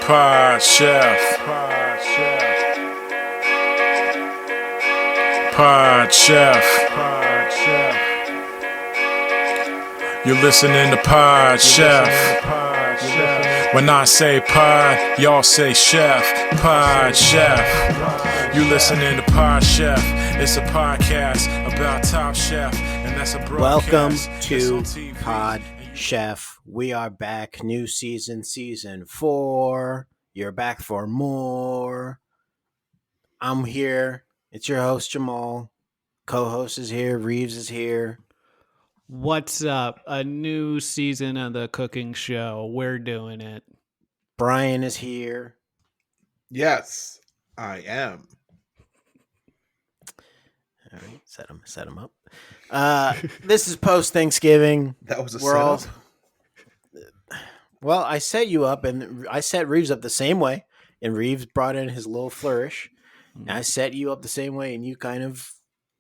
Pod Chef. Pod Chef. You're listening to Pod Chef. When I say pod, y'all say chef. Pod Chef. You listening to Pod Chef. It's a podcast about Top Chef, and that's a broadcast. Welcome to Pod Chef. We are back, new season 4. You're back for more. I'm here. It's your host, Jamal. Co-host is here. Reeves is here. What's up? A new season of the cooking show. We're doing it. Brian is here. Yes, I am. All right, set him up. This is post-Thanksgiving. That was a We're setup. Well, I set you up, and I set Reeves up the same way, and Reeves brought in his little flourish. And I set you up the same way, and you kind of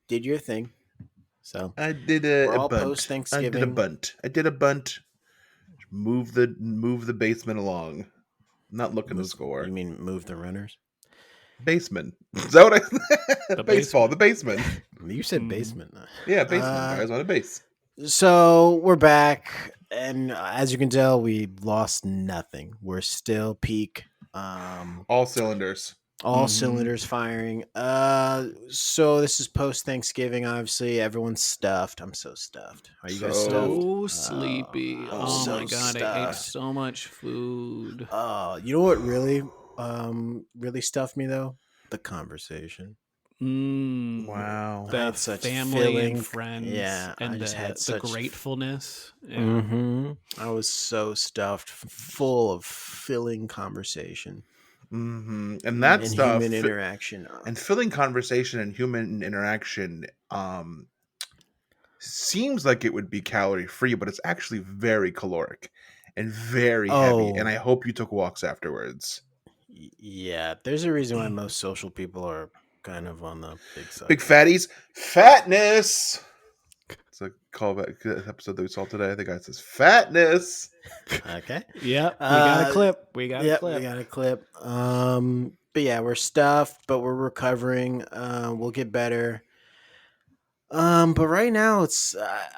did your thing. So I did we're a all bunt. post-Thanksgiving. I did a bunt. Move the basement along. Not looking to score. You mean move the runners? Basement. Is that what I The baseball, the basement. You said basement. Yeah, basement. Guys on a base. So we're back, and as you can tell, we lost nothing. We're still peak. All cylinders. All cylinders firing. So this is post Thanksgiving. Obviously, everyone's stuffed. I'm so stuffed. Are you guys stuffed? So sleepy. I'm Oh so my god, I ate stuffed. so much food. You know what really, really stuffed me though? The conversation. Wow. I The had such family filling- and friends. yeah, I and just had the such- gratefulness. Yeah. Mm-hmm. I was so stuffed, full of filling conversation And that and stuff human interaction. and filling conversation and human interaction seems like it would be calorie free, but it's actually very caloric and very heavy. And I hope you took walks afterwards. Yeah, there's a reason why most social people are kind of on the big side. Big fatties, fatness. It's a callback to the episode that we saw today. The guy says fatness. Okay. Yep. We got a Uh, clip. We got a Yep, clip. we got a clip. But yeah, we're stuffed, but we're recovering. We'll get better. But right now it's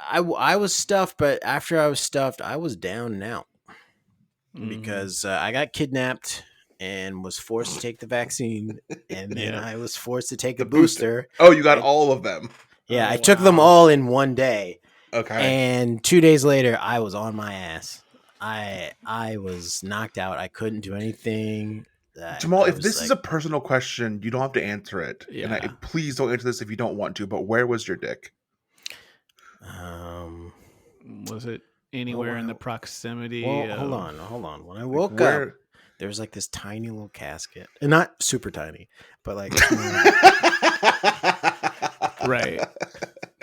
I was stuffed, but after I was stuffed, I was down and out because I got kidnapped and was forced to take the vaccine, and then Yeah. I was forced to take The a booster. Oh, you got I- all of them. Yeah, Oh, I took them wow. all in one day, Okay. and 2 days later, I was on my ass. I was knocked out. I couldn't do anything. Jamal, I if was this is a like, personal question, you don't have to answer it. And Yeah. please don't answer this if you don't want to, but where was your dick? Was it anywhere in the well, proximity? well, of... hold on. When I woke up, Where- there was like this tiny little casket, and not super tiny, but like Right.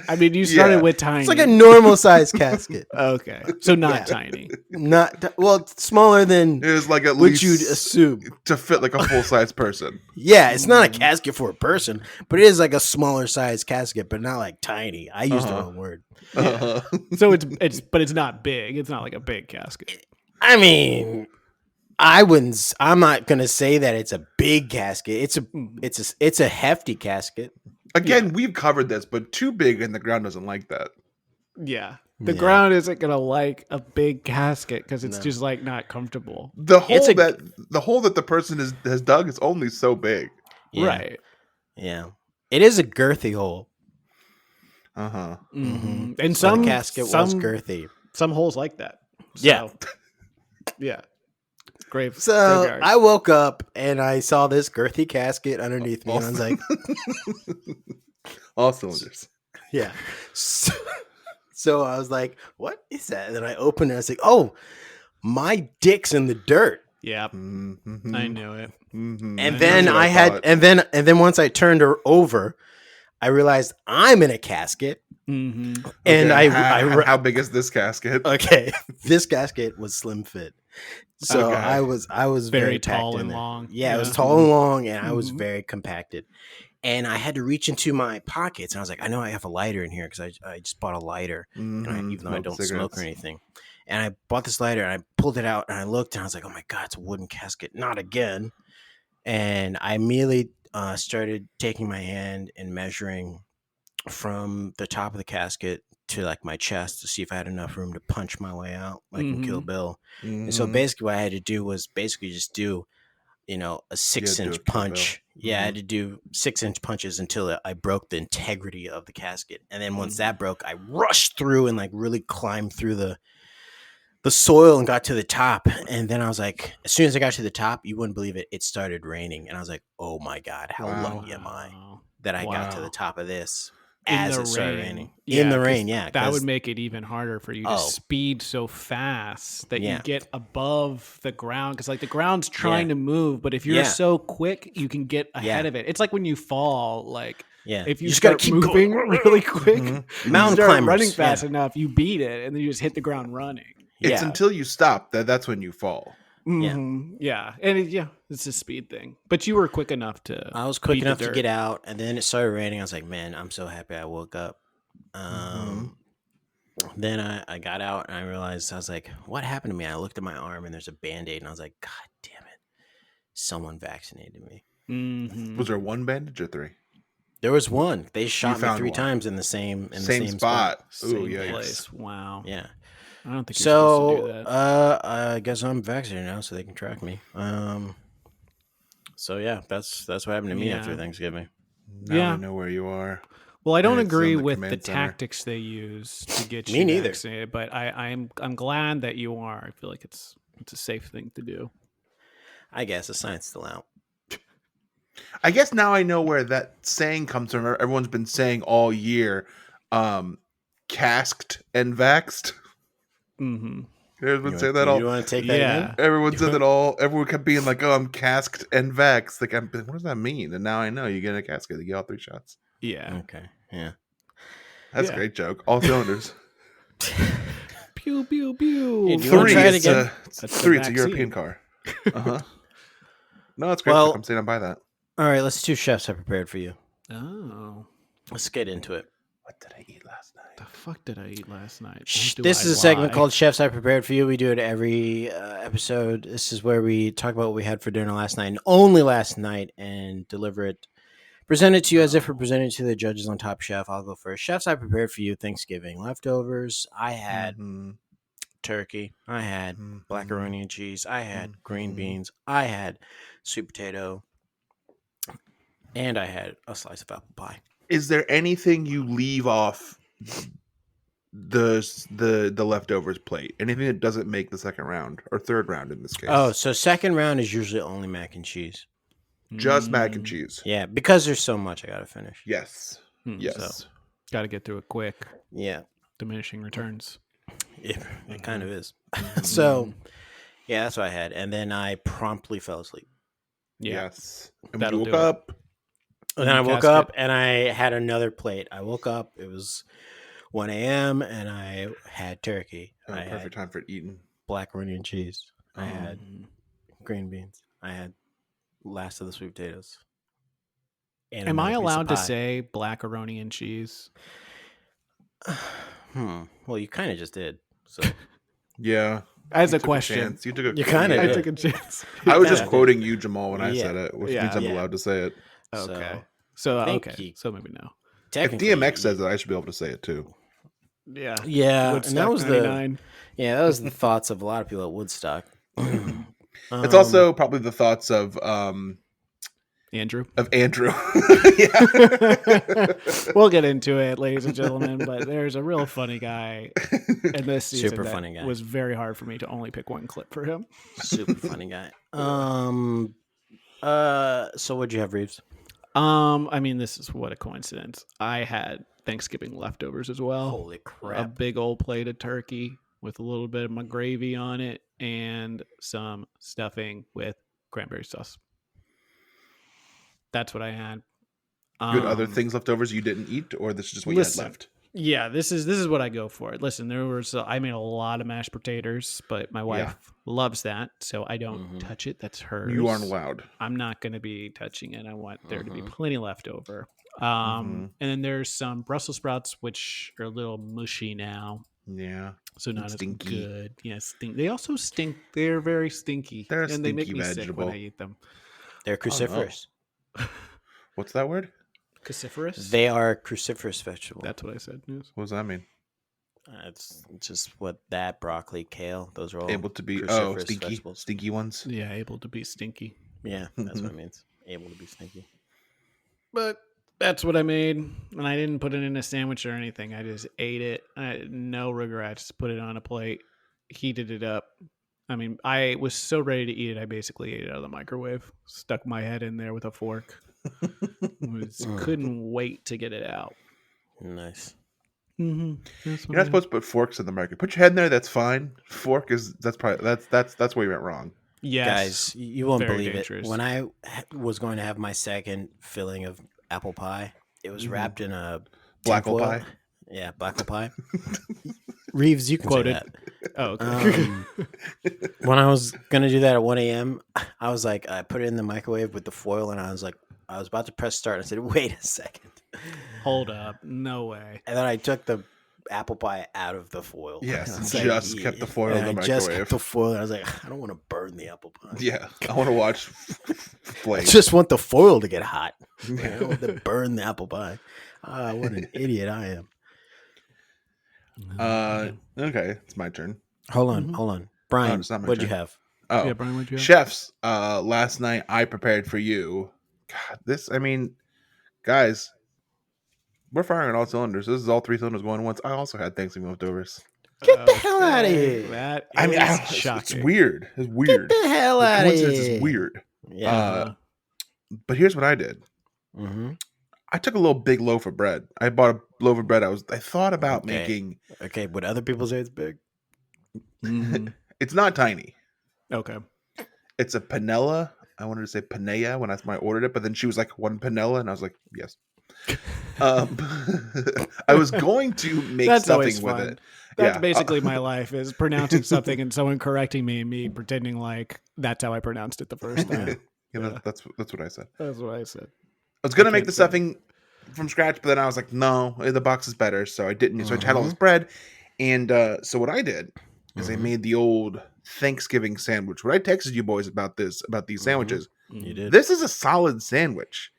I mean, you started Yeah. with tiny. it's like a normal size casket. Okay. So not Yeah. tiny. It's smaller than It was like at what least you'd assume. to fit like a full size person. Yeah, it's not a casket for a person, but it is like a smaller size casket, but not like tiny. I used the Uh-huh. wrong word. Uh-huh. So it's not big. It's not like a big casket. I mean, I'm not gonna say that it's a big casket. It's a hefty casket. Again, we've covered this, but too big and the ground doesn't like that. Yeah. The Yeah. ground isn't gonna like a big casket because it's No. just like not comfortable. The hole It's a- that the person has dug is only so big. Yeah, Right. Yeah. It is a girthy hole. Uh-huh. Mm-hmm. But And some the casket was girthy. Some holes like that. Yeah. Yeah. Great. So graveyard. I woke up and I saw this girthy casket underneath me, and I was like, All cylinders. yeah. So I was like, what is that? And then I opened it. I was like, oh, my dick's in the dirt. Yep. Mhm. I knew it. Mhm. And That's then what I had, thought. and then once I turned her over, I realized I'm in a casket. Mm-hmm. And Okay, I how big is this casket? okay, this casket was slim fit. So Okay. I was Very packed tall in and there. long. Yeah, it was Yeah. tall and long, and I was Mhm. very compacted. And I had to reach into my pockets, and I was like, I know I have a lighter in here because I just bought a lighter, and Mhm. even though I Smoke don't smoke cigarettes. or anything. And I bought this lighter and I pulled it out and I looked and I was like, oh my God, it's a wooden casket. Not again. And I immediately started taking my hand and measuring from the top of the casket to like my chest to see if I had enough room to punch my way out, like in Kill Bill. And so basically, what I had to do was basically just do, a do a 6-inch Kill punch. Bill. Yeah, I had to do 6-inch punches until I broke the integrity of the casket. And then once that broke, I rushed through and like really climbed through the soil and got to the top. And then I was like, as soon as I got to the top, you wouldn't believe it, it started raining. And I was like, oh my God, how Wow. lucky am I that I got to the top of this in as the it started rain. raining. Yeah, in the 'cause rain, yeah. That 'cause- would make it even harder for you to speed so fast that you Yeah. get above the ground. Because like the ground's trying Yeah. to move, but if you're Yeah. so quick, you can get ahead Yeah. of it. It's like when you fall, like Yeah. if you just gotta start keep moving going. really quick, Mhm. you Mountain start climbers, running fast yeah. enough, you beat it, and then you just hit the ground running. It's Yeah. until you stop that's when you fall. Yeah, and it's a speed thing. But you were quick enough to. I was quick beat the enough to dirt. get out, and then it started raining. I was like, man, I'm so happy I woke up. Then I got out and I realized, I was like, what happened to me? I looked at my arm and there's a Band-Aid and I was like, God damn it. Someone vaccinated me. Was there one bandage or three? There was one. They shot me found 3 one. times in the same Same spot. Ooh, Same yikes. place. Wow. Yeah. I don't think you're supposed to do So that. I guess I'm vaccinated now, so they can track me. So yeah, that's what happened to me after Yeah. Thanksgiving. Now I know where you are. Well, I don't And it's agree on the with the command center. tactics they use to get Me you neither. vaccinated, but I'm glad that you are. I feel like it's a safe thing to do. I guess the science still out. I guess now I know where that saying comes from. Everyone's been saying all year, casked and vaxxed. Mm-hmm. Everyone say that all. You want to take that Yeah. again? Everyone said that all. Everyone kept being like, "Oh, I'm casked and vaxxed." Like, what does that mean? And now I know you get a casket, you get all 3 shots. Yeah. Okay. Yeah. That's a great joke. All cylinders. Pew pew pew. Hey, do you wanna 3. try it It's again? It's That's the 3. It's a vaccine. European car. Uh-huh. No, it's great. Well- I'm saying I buy that. All right, let's do chefs I prepared for you. Oh, Let's get into it. What did I eat last night? the fuck did I eat last night? This is a segment called Chefs I Prepared for You. We do it every episode. This is where we talk about what we had for dinner last night and only last night and deliver it, present it to you as if we're presenting it to the judges on Top Chef. I'll go first. Chefs I prepared for you, Thanksgiving leftovers. I had turkey. I had macaroni and cheese. I had green beans. I had sweet potato. And I had a slice of apple pie. Is there anything you leave off the leftovers plate? Anything that doesn't make the second round or third round in this case? Oh, so second round is usually only mac and cheese. Just mac and cheese. Yeah, because there's so much I got to finish. Yes. Yes. So, got to get through it quick. Yeah, Diminishing returns. it kind of is. So, yeah, that's what I had. And then I promptly fell asleep. Yeah. Yes. And That'll we woke do it. up. And then I woke Casket. up and I had another plate. I woke up, it was 1 a.m. and I had turkey. I Perfect had time for eating. black onion cheese. I had Mm. green beans. I had last of the sweet potatoes. And Am I another piece of allowed to pie. say blackaroni and cheese? Well, you kind of just did. So Yeah. As You a took question. chance. You took a You kinda I did. took a chance. I was Yeah, just I did. quoting you, Jamal, when I Yeah. said it, which Yeah. means I'm Yeah. allowed to say it. Okay. So, So, I think okay. you- So maybe no. If technically, DMX says it, I should be able to say it too. Yeah. yeah, and Woodstock that was 99. that was the thoughts of a lot of people at Woodstock. It's also probably the thoughts of Andrew. Andrew. Yeah. We'll get into it, ladies and gentlemen, but there's a real funny guy in this season. Super that funny guy. was very hard for me to only pick one clip for him. super funny guy. So what'd you have, Reeves? I mean, this is what a coincidence. I had Thanksgiving leftovers as well. Holy A crap! big old plate of turkey with a little bit of my gravy on it and some stuffing with cranberry sauce. That's what I had. Good other things leftovers you didn't eat, or this is just what listen, you had left? Yeah, this is what I go for. Listen, I made a lot of mashed potatoes, but my wife loves that, so I don't touch it. That's hers. You aren't allowed. I'm not going to be touching it. I want there to be plenty left over. And then there's some Brussels sprouts, which are a little mushy now. Yeah. So not Stinky. as good. Yeah, They also stink. They're very stinky. They're a and they make stinky me sick vegetable. when I eat them. They're cruciferous. What's that word? Cruciferous? They are cruciferous vegetable. That's what I said. Yes. What does that mean? It's just what that broccoli, kale, those are all Able to be cruciferous stinky, vegetables. stinky ones. Yeah, able to be stinky. Yeah, that's what it means. Able to be stinky. But that's what I made. And I didn't put it in a sandwich or anything. I just ate it. I had no regrets. Put it on a plate, heated it up. I mean, I was so ready to eat it. I basically ate it out of the microwave. Stuck my head in there with a fork. Couldn't wait to get it out. Nice. Mm-hmm. You're not supposed to put forks in the market. Put your head in there. That's fine. Fork is that's where you went wrong. Yes. Guys, you won't Very believe dangerous. it. When I was going to have my second filling of apple pie, it was wrapped in a Blackle tinfoil. pie. Yeah, blackle pie. Reeves, you can Quoted. say that. Oh, okay. When I was gonna do that at 1 a.m., I was like, I put it in the microwave with the foil, and I was about to press start. And I said, "Wait a second." Hold up. No way. And then I took the apple pie out of the foil. Yes, I was just kept the foil in the I just microwave. kept the foil. And I was like, I don't want to burn the apple pie. Yeah, I want to watch I Flame. just want the foil to get hot. I don't want to burn the apple pie. What an idiot I am. Okay, it's my turn. Hold on. Brian, it's not my what'd you turn. have? Oh, Yeah, Brian, what'd you have? chefs. Last night I prepared for you. God, guys, we're firing on all cylinders. This is all 3 cylinders going once. I also had Thanksgiving leftovers. Get the hell out of here. That I mean, is it's shocking. weird. It's weird. Get the hell The out of coincidence here. is weird. Yeah. But here's what I did. Mm-hmm. I took a little big loaf of bread. I bought a loaf of bread. I thought about Okay. making. Okay, would other people say it's big? Mhm. It's not tiny. Okay. It's a panella. I wanted to say panella when I ordered it, but then she was like, one panella, and I was like, yes. I was going to make That's always stuffing with fun. it. That's Yeah. basically my life is pronouncing something and someone correcting me and me pretending like that's how I pronounced it the first time. Yeah, that's what I said. That's what I said. I was gonna I make can't the say. stuffing from scratch, but then I was like, no, the box is better. So I didn't. So I had all this bread, and so what I did is I made the old Thanksgiving sandwich. When I texted you boys about these sandwiches, You did. this is a solid sandwich.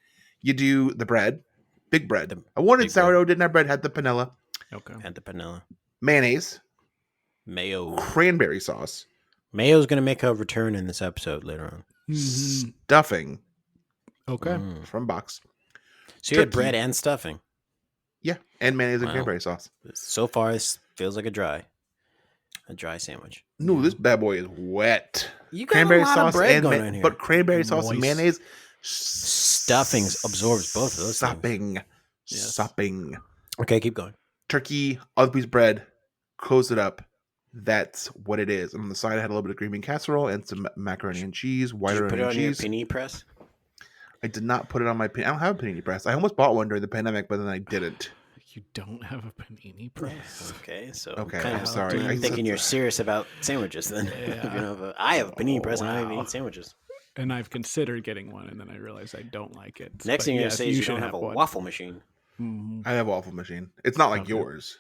You do the bread, big bread. I wanted big sourdough, didn't have bread, had the panella, Okay. And the vanilla. mayonnaise, Mayo. cranberry sauce, Mayo's going to make a return in this episode later on. Mhm. stuffing Okay. Mm. from box. So you had Turkey. bread and stuffing. Yeah, and mayonnaise and Wow. cranberry sauce. So far, this feels like a dry sandwich. No, this bad boy is wet. You got a lot of bread going on here. But cranberry sauce and Moist. mayonnaise. Stuffing absorbs both of those things. Sopping. Yes. Sopping. Okay, keep going. Turkey, other piece of bread, close it up. That's what it is. And on the side, I had a little bit of green bean casserole and some macaroni and cheese, white Did you put it onion on your cheese. panini press? I did not put it on my I don't have a panini press. I almost bought one during the pandemic, but then I didn't. You don't have a panini press. Okay, so Okay, kind I'm of, sorry. I'm thinking you're serious about sandwiches then. Yeah. You know, I have a panini press and I don't even Wow. eat sandwiches. And I've considered getting one, and then I realized I don't like it. Next But thing you're yes, gonna say is you should don't have a one. waffle machine. Mhm. I have a waffle machine. It's not like Okay. yours.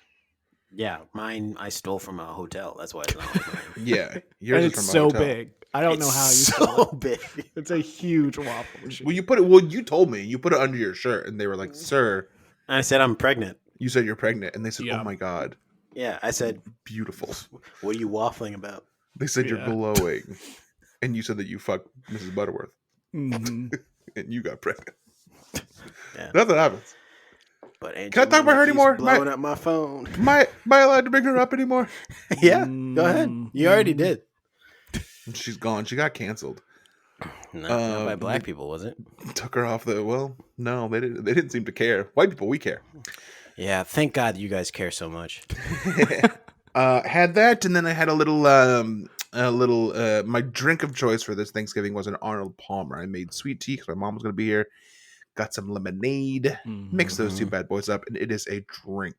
Yeah, mine I stole from a hotel. That's why it's not like mine. Yeah, yours And is it's from a so hotel. big. I don't know It's how you so stole it. big. It's a huge waffle machine. Well, you told me you put it under your shirt, and they were like, "Sir," I said I'm pregnant. you said you're pregnant, and they said, Yeah. "Oh my god, Yeah, I said, beautiful." what are you waffling about? They said you're Yeah. glowing, and you said that you fucked Mrs. Butterworth, Mhm. and you got pregnant. Yeah. That's what happens. But Can I talk about her keeps anymore? Blowing up my phone. Am I allowed to bring her up anymore? Yeah, go ahead. You already did. She's gone. She got canceled. Not by black people, was it? Took her off the. Well, no, they didn't. They didn't seem to care. White people, we care. Yeah, thank God you guys care so much. Had that, and then I had a little. My drink of choice for this Thanksgiving was an Arnold Palmer. I made sweet tea because my mom was going to be here. Got some lemonade. Mhm. Mixed those two bad boys up, and it is a drink.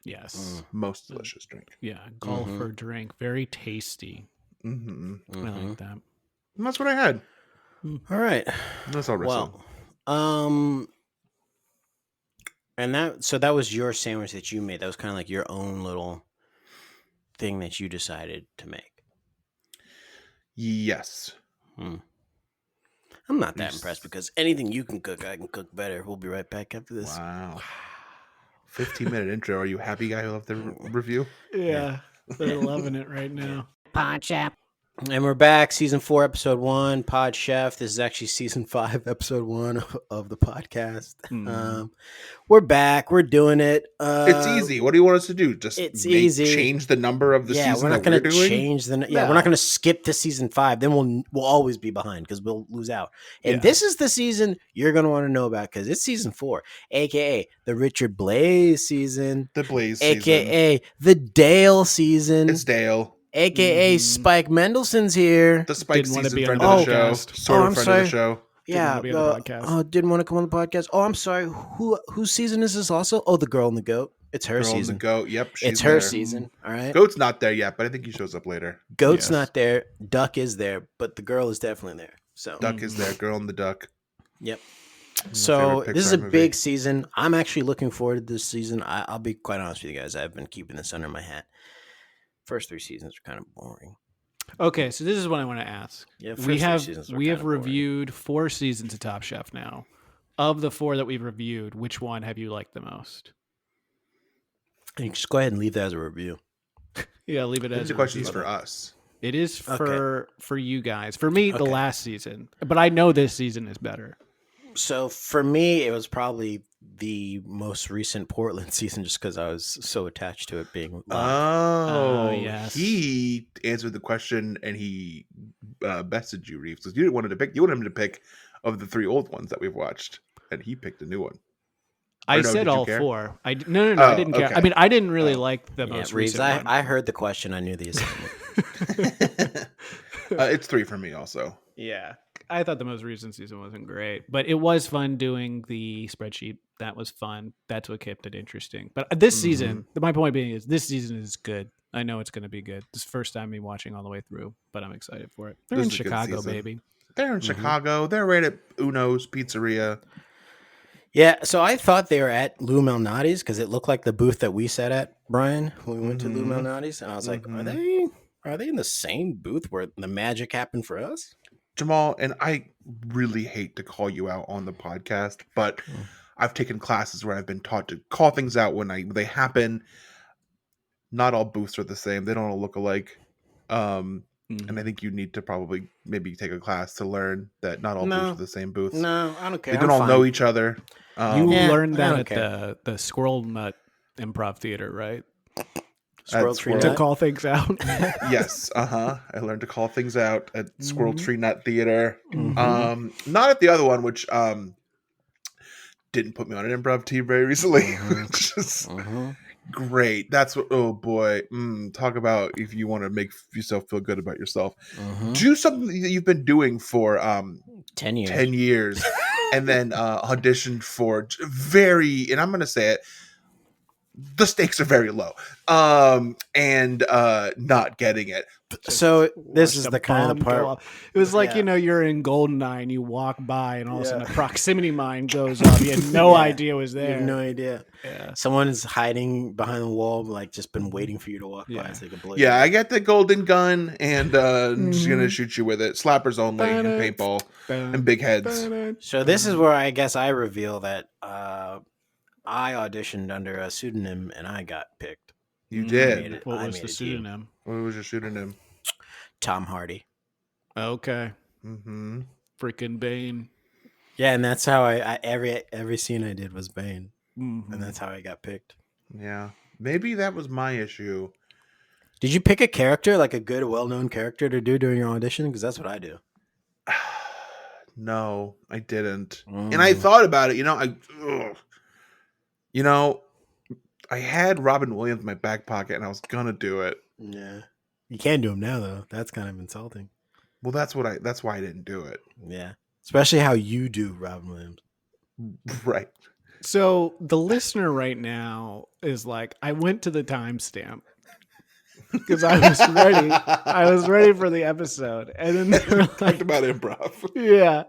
Yes. Most delicious drink. Yeah. Golfer drink. Very tasty. Mm-hmm. I like that. And that's what I had. All right. That's all. Well, and that was your sandwich that you made. That was kind of like your own little thing that you decided to make? Yes. I'm not that impressed because anything you can cook, I can cook better. We'll be right back after this. Wow. 15-minute intro. Are you happy, guy who left the review? Yeah, they're loving it right now. Pod Chef. And we're back, season 4, episode 1, Pod Chef. This is actually season 5, episode 1 of the podcast. We're back. We're doing it. It's easy. What do you want us to do? Just it's easy. Change the number of the season we're not that we're going to doing? change the. Yeah, we're not going to skip to season 5. Then we'll always be behind because we'll lose out. And this is the season you're going to want to know about because it's season 4, aka the Richard Blaze season, The Blaze aka season. the Dale season. It's Dale. AKA Spike Mendelssohn's here. The Spike Didn't wanna season be friend on of the the show. podcast. Sort I'm of friend sorry. of the show. Yeah, wanna be on the podcast. didn't want to come on the podcast. Oh, I'm sorry. Whose season is this also? Oh, the Girl and the Goat. It's her Girl and season. the Goat. Yep. It's she's her there. season. All right. Goat's not there yet, but I think he shows up later. Goat's Yes. not there. Duck is there, but the girl is definitely there. So Duck is there. Girl and the Duck. Yep. My So favorite this is a Pixar movie. big season. I'm actually looking forward to this season. I'll be quite honest with you guys. I've been keeping this under my hat. First 3 seasons are kind of boring. Okay, so this is what I want to ask. Yeah, we have seasons are we have kinda boring. reviewed 4 seasons of Top Chef now. Of the 4 that we've reviewed, which one have you liked the most? You can just go ahead and leave that as a review. Yeah, leave it I think as the a question's review. for us. It is Okay. for you guys. For me, the Okay. last season, but I know this season is better. So for me, it was probably the most recent Portland season, just because I was so attached to it being live. Oh, yes. He answered the question and he bested you, Reeves, because you didn't want him to pick. You wanted him to pick of the 3 old ones that we've watched, and he picked a new one. I no, said did you all care? 4. No, Oh, I didn't care. okay. I mean, I didn't really Oh. like the Yeah, most Reeves, recent one. I heard the question. I knew the assignment. It's 3 for me also. Yeah. I thought the most recent season wasn't great, but it was fun doing the spreadsheet. That was fun. That's what kept it interesting. But this season, my point being is this season is good. I know it's going to be good. This is the first time me watching all the way through, but I'm excited for it. They're This in is a good Chicago, season. baby. They're in Chicago. They're right at Uno's Pizzeria. Yeah, so I thought they were at Lou Malnati's because it looked like the booth that we sat at, Brian, when we went to Lou Malnati's, and I was like, are they in the same booth where the magic happened for us? Jamal, and I really hate to call you out on the podcast, but I've taken classes where I've been taught to call things out when they happen. Not all booths are the same. They don't all look alike. And I think you need to probably maybe take a class to learn that not all booths are the same booths. No, I don't care. They don't all know each other. You Yeah, learned I that don't at care. the Squirrel Nut Improv Theater, right? Squirrel At Tree Squirrel- To Nut? call things out. Yes, I learned to call things out at Squirrel Tree Nut Theater. Mm-hmm. Not at the other one, which didn't put me on an improv team very recently. Which is great. That's what. Oh boy, talk about if you want to make yourself feel good about yourself. Do something that you've been doing for 10 years. 10 years, and then auditioned for very. And I'm going to say it. The stakes are very low, and not getting it. So this Watched is a the kind of the bomb go part. off. It was like, Yeah. you're in Goldeneye and you walk by and all of a sudden a proximity mine goes off. You had no idea it was You there. have no idea. Yeah. Someone is hiding behind the wall, like just been waiting for you to walk by so they can blow you. Yeah, I got the golden gun, and I'm just gonna shoot you with it. Slappers only, and paintball, and big heads. So this is where I guess I reveal that I auditioned under a pseudonym and I got picked. You made did. it. What I was made the it to you. pseudonym? What was your pseudonym? Tom Hardy. Okay. Mm-hmm. Freaking Bane. Yeah, and that's how I every scene I did was Bane, Mhm. and that's how I got picked. Yeah, maybe that was my issue. Did you pick a character, like a good, well-known character to do during your audition? Because that's what I do. No, I didn't. And I thought about it. I had Robin Williams in my back pocket, and I was gonna do it. Yeah, you can do them now though. That's kind of insulting. Well, that's why I didn't do it. Yeah, especially how you do Robin Williams. Right. So the listener right now is like, I went to the timestamp because I was ready. I was ready for the episode, and then they were Talked like, about improv. "Yeah,"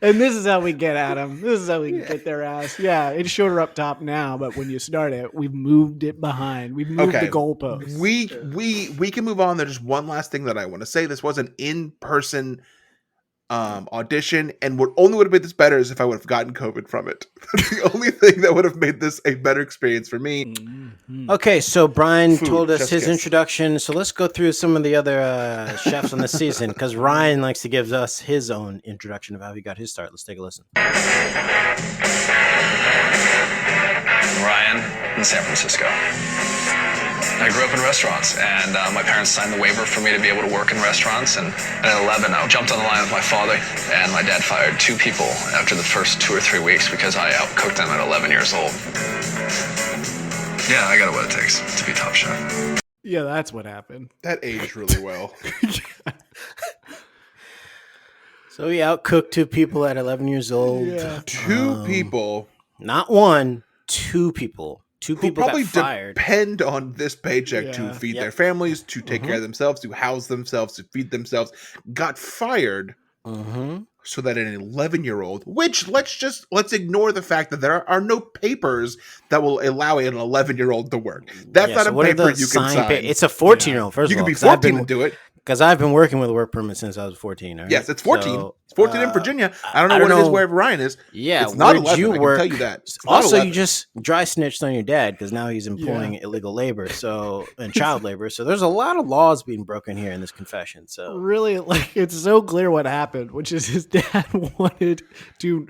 and this is how we get at them. This is how we get their ass. Yeah, it's shorter up top now, but when you start it, we've moved it behind. We've moved the goalposts. We can move on. There's one last thing that I want to say. This was an in-person audition, and what only would have made this better is if I would have gotten COVID from it. The only thing that would have made this a better experience for me. Mm-hmm. Okay, so Brian Food, told us just his kiss. introduction. So let's go through some of the other chefs on the season because Ryan likes to give us his own introduction of how he got his start. Let's take a listen. Ryan in San Francisco. I grew up in restaurants, and my parents signed the waiver for me to be able to work in restaurants. And at 11, I jumped on the line with my father, and my dad fired 2 people after the first 2 or 3 weeks because I outcooked them at 11 years old. Yeah, I got what it takes to be top chef. Yeah, that's what happened. That aged really well. So he outcooked 2 people at 11 years old. Yeah. 2 people Not 1, 2 people. 2 who people probably got fired. depend on this paycheck to Yeah. feed Yep. their families, to take care of themselves, to house themselves, to feed themselves, got fired Mm-hmm. so that an 11-year-old, which let's ignore the fact that there are no papers that will allow an 11-year-old to work. That's not a paper you can sign. It's a 14-year-old, first You of can all. be 'cause I've 14 been- and do it. Because I've been working with a work permit since I was 14. All right? Yes, it's 14. So, It's 14 in Virginia. I don't know I what don't it is know. where Ryan is. Yeah, It's not where'd 11, you I can work? tell you that. It's not Also, 11. you just dry snitched on your dad because now he's employing illegal labor, and child labor. So there's a lot of laws being broken here in this confession. So Really, like, it's so clear what happened, which is his dad wanted to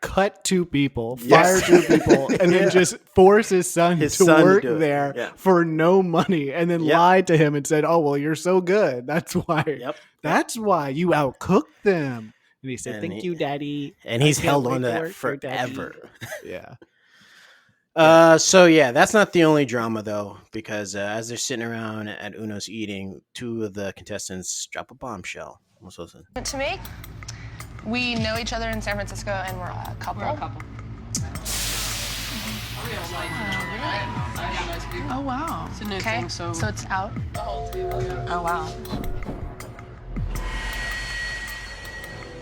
cut 2 people, fire Yes. 2 people, and then just force his son to son to work do it. there Yeah. for no money, and then Yep. lied to him and said, "Oh, well, you're so good. That's why. Yep. That's why you outcooked them." And he said, And "Thank he- you, Daddy." and I he's can't held wait on to to that work for Daddy." forever. Yeah. So yeah, that's not the only drama though, because as they're sitting around at Uno's eating, 2 of the contestants drop a bombshell. Let's listen. To me, we know each other in San Francisco, and we're a couple. Oh wow. It's a new Okay, thing, so it's out. oh wow.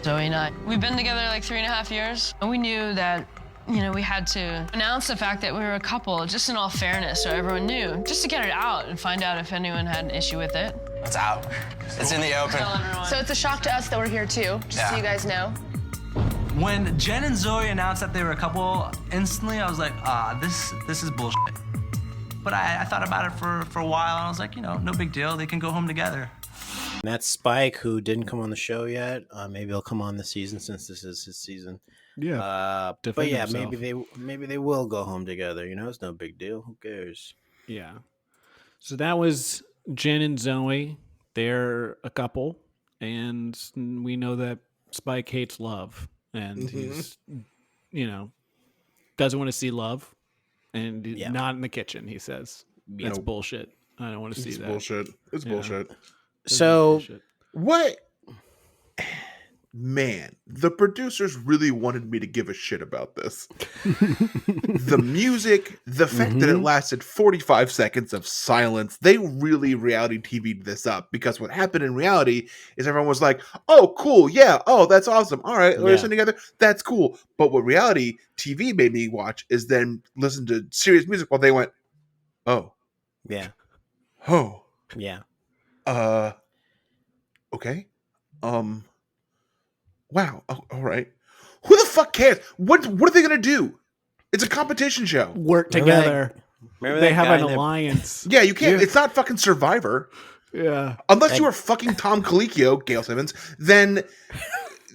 Zoe and I, we've been together like 3.5 years. And we knew that, we had to announce the fact that we were a couple, just in all fairness, so everyone knew, just to get it out and find out if anyone had an issue with it. It's out. It's in the open. Tell everyone. So it's a shock to us that we're here too, just so you guys know. When Jen and Zoe announced that they were a couple, instantly I was like, this is bullshit. But I thought about it for a while, and I was like, no big deal. They can go home together. And that's Spike, who didn't come on the show yet. Maybe he'll come on this season since this is his season. Yeah. But Defend yeah, himself. maybe they will go home together. It's no big deal. Who cares? Yeah. So that was Jen and Zoe. They're a couple, and we know that Spike hates love, and he's, doesn't want to see love, and Yeah. not in the kitchen. He says that's Nope. bullshit. I don't want to see It's that. bullshit. It's Yeah. bullshit. This is So bullshit. What? Man, the producers really wanted me to give a shit about this. The music, the fact that it lasted 45 seconds of silence, they really reality TV'd this up, because what happened in reality is everyone was like, oh, cool, yeah, oh, that's awesome, all right, we're Yeah. listening together, that's cool. But what reality TV made me watch is then listen to serious music while they went, oh, yeah, okay, wow, oh, all right. Who the fuck cares? What are they gonna do? It's a competition show. Work Remember that- together. remember They that have guy an that- alliance. Yeah, you can't. Yeah. It's not fucking Survivor. Yeah. Unless you are fucking Tom Colicchio, Gail Simmons, then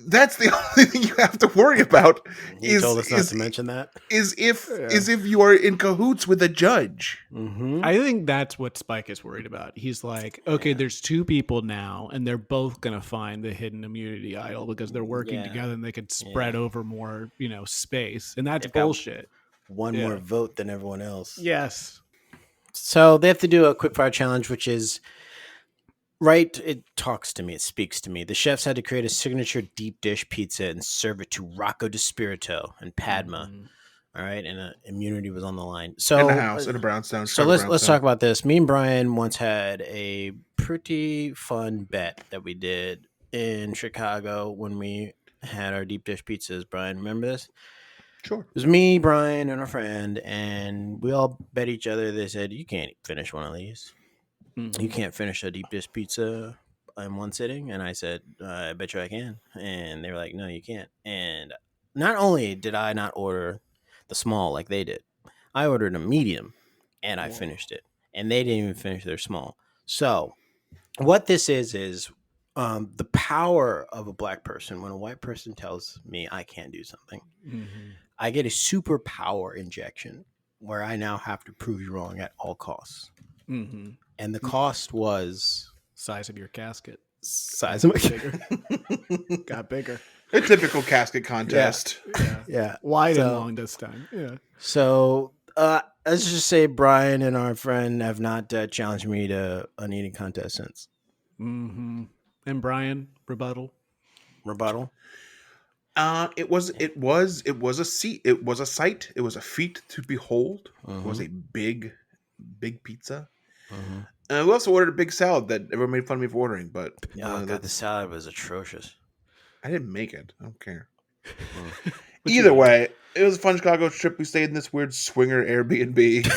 that's the only thing you have to worry about. He told us not to mention that. Is if you are in cahoots with a judge. Mm-hmm. I think that's what Spike is worried about. He's like, okay, there's 2 people now, and they're both gonna find the hidden immunity idol because they're working Yeah. together and they could spread over more, space, and that's They've got bullshit. One Yeah. more vote than everyone else. Yes. So they have to do a quickfire challenge, which is right. It talks to me. It speaks to me. The chefs had to create a signature deep dish pizza and serve it to Rocco DiSpirito and Padma. All right, and immunity was on the line. So in a house in a brownstone. So Chicago let's brownstone. talk about this. Me and Brian once had a pretty fun bet that we did in Chicago when we had our deep dish pizzas. Brian, remember this? Sure. It was me, Brian, and a friend, and we all bet each other. They said, "You can't finish one of these. You can't finish a deep dish pizza in one sitting." And I said, "I bet you I can." And they were like, "No, you can't." And not only did I not order the small like they did, I ordered a medium, and I finished it. And they didn't even finish their small. So what this is the power of a black person. When a white person tells me I can't do something, I get a superpower injection where I now have to prove you wrong at all costs. And the cost was Size of your casket. size of my Bigger. Got bigger. A typical casket contest. yeah. Wide and So- long this time. Yeah. So let's just say Brian and our friend have not challenged me to an eating contest since. And Brian, rebuttal. Rebuttal. It was a seat. It was a sight. It was a feat to behold. It was a big pizza. We also ordered a big salad that everyone made fun of me for ordering, but Oh god, the salad was atrocious. I didn't make it. I don't care. Either way, it was a fun Chicago trip. We stayed in this weird swinger Airbnb.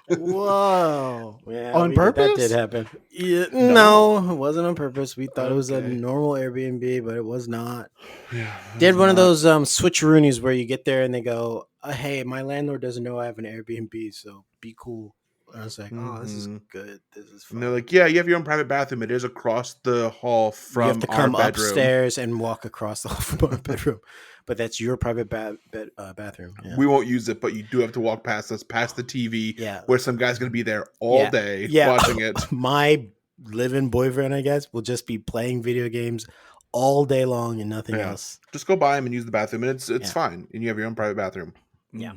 Whoa! Yeah, On that purpose? did happen. Yeah, no, it wasn't on purpose. We thought it was a Okay. normal Airbnb, but it was not. Yeah, Did one of those switcheroonies where you get there and they go, "Hey, my landlord doesn't know I have an Airbnb, so be cool." And I was like, "Oh, this is good. This is fun." And they're like, "Yeah, you have your own private bathroom. It is across the hall from you have to our come bedroom." upstairs and walk across the hall from our bedroom, but that's your private bathroom. Yeah. We won't use it, but you do have to walk past us, past the TV, Yeah. where some guy's going to be there all day Yeah. watching it. My live-in boyfriend, I guess, will just be playing video games all day long and nothing Yeah. else. Just go by him and use the bathroom, and it's Yeah. fine. And you have your own private bathroom. Yeah.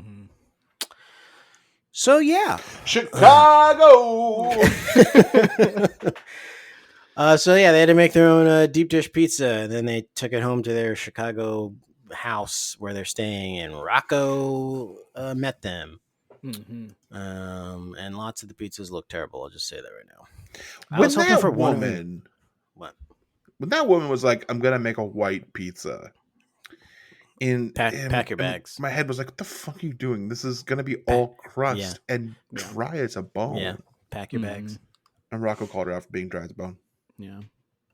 So yeah. Chicago. So yeah, they had to make their own deep dish pizza, and then they took it home to their Chicago house where they're staying, and Rocco met them. And lots of the pizzas look terrible. I'll just say that right now. I When was hoping that for one of them. woman, What? when that woman was like, "I'm gonna make a white pizza," Pack your bags. My head was like, "What the fuck are you doing? This is gonna be all crust yeah. and dry as a bone." Yeah, pack your bags. And Rocco called her out for being dry as a bone. Yeah.